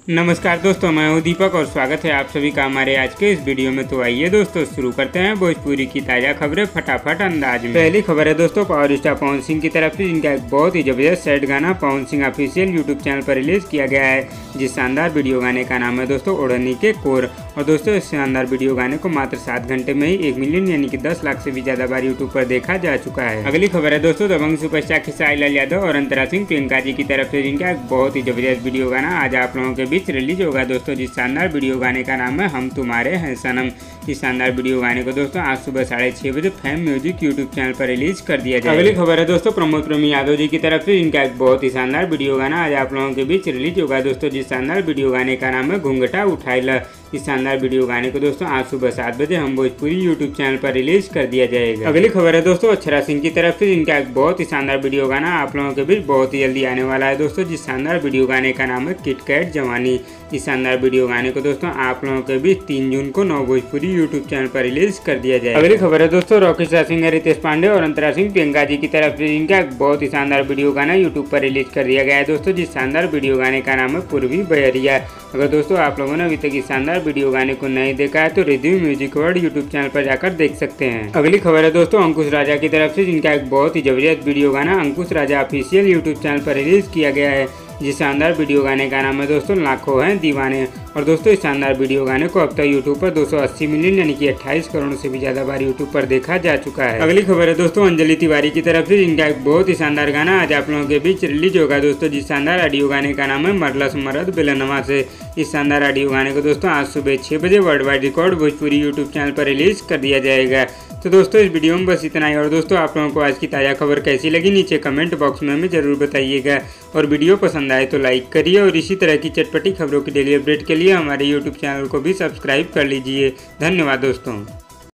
नमस्कार दोस्तों, मैं हूं दीपक और स्वागत है आप सभी का हमारे आज के इस वीडियो में। तो आइए दोस्तों शुरू करते हैं भोजपुरी की ताज़ा खबरें फटाफट अंदाज में। पहली खबर है दोस्तों पावर स्टार पवन सिंह की तरफ से, जिनका एक बहुत ही जबरदस्त सैड गाना Pawan Singh official YouTube channel पर रिलीज किया गया है। जिस शानदार वीडियो गाने का नाम है दोस्तों ओढ़नी के कोर। और दोस्तों इस शानदार वीडियो गाने को मात्र 7 घंटे में ही 1 मिलियन यानी कि 10 लाख से भी ज्यादा बार यूट्यूब पर देखा जा चुका है। अगली खबर है दोस्तों दबंग सुपरस्टार खेसारी लाल यादव और अंतरा सिंह प्रियंका जी की तरफ से, जिनका एक बहुत ही जबरदस्त वीडियो गाना आज आप लोगों के बीच रिलीज होगा दोस्तों। जिस शानदार वीडियो गाने का नाम है हम तुम्हारे हैं सनम। इस शानदार वीडियो गाने को दोस्तों आज सुबह 6:30 बजे फैम म्यूजिक यूट्यूब चैनल पर रिलीज कर दिया जाएगा। अगली खबर है दोस्तों प्रमोद प्रेमी यादव जी की तरफ से, जिनका एक बहुत ही शानदार वीडियो गाना आज आप लोगों के बीच रिलीज होगा दोस्तों। जिस शानदार वीडियो गाने का नाम है घूंघटा उठाइला। इस शानदार वीडियो गाने को दोस्तों आज सुबह 7 बजे हम भोजपुरी यूट्यूब चैनल पर रिलीज कर दिया जाएगा। अगली खबर है दोस्तों अक्षरा सिंह की तरफ से, जिनका एक बहुत ही शानदार वीडियो गाना आप लोगों के बीच बहुत ही जल्दी आने वाला है दोस्तों। जिस शानदार वीडियो गाने का नाम है किटकैट जवानी। इस शानदार वीडियो गाने को दोस्तों आप लोगों के बीच 3 जून को 9 भोजपुरी यूट्यूब चैनल पर रिलीज कर दिया जाएगा। अगली खबर है दोस्तों रॉकेश सिंह, रितेश पांडे और अंतरा सिंह प्रियंका जी की तरफ से, जिनका एक बहुत ही शानदार वीडियो गाना यूट्यूब पर रिलीज कर दिया गया है दोस्तों। जिस शानदार वीडियो गाने का नाम है पूर्वी बहरिया। अगर दोस्तों आप लोगों ने अभी तक इस शानदार वीडियो गाने को नहीं देखा है तो review music world YouTube channel पर जाकर देख सकते हैं। अगली खबर है दोस्तों अंकुश राजा की तरफ से, जिनका एक बहुत ही जबरदस्त वीडियो गाना अंकुश राजा ऑफिशियल यूट्यूब चैनल पर रिलीज किया गया है। जिस शानदार वीडियो गाने का नाम है दोस्तों लाखों हैं दीवाने। और दोस्तों इस शानदार वीडियो गाने को अब तक यूट्यूब पर 280 मिलियन यानी कि 28 करोड़ से भी ज्यादा बार यूट्यूब पर देखा जा चुका है। अगली खबर है दोस्तों अंजलि तिवारी की तरफ से, जिनका एक बहुत ही शानदार गाना आज आप लोगों के बीच रिलीज होगा दोस्तों। जिस शानदार ऑडियो गाने का नाम है मरलस मरद बेलनवा से। इस शानदार ऑडियो गाने को दोस्तों आज सुबह 6 बजे world wide record Bhojpuri YouTube channel पर रिलीज कर दिया जाएगा। तो दोस्तों इस वीडियो में बस इतना ही। और दोस्तों आप लोगों को आज की ताज़ा खबर कैसी लगी नीचे कमेंट बॉक्स में हमें जरूर बताइएगा। और वीडियो पसंद आए तो लाइक करिए और इसी तरह की चटपटी खबरों की डेली अपडेट के लिए हमारे यूट्यूब चैनल को भी सब्सक्राइब कर लीजिए। धन्यवाद दोस्तों।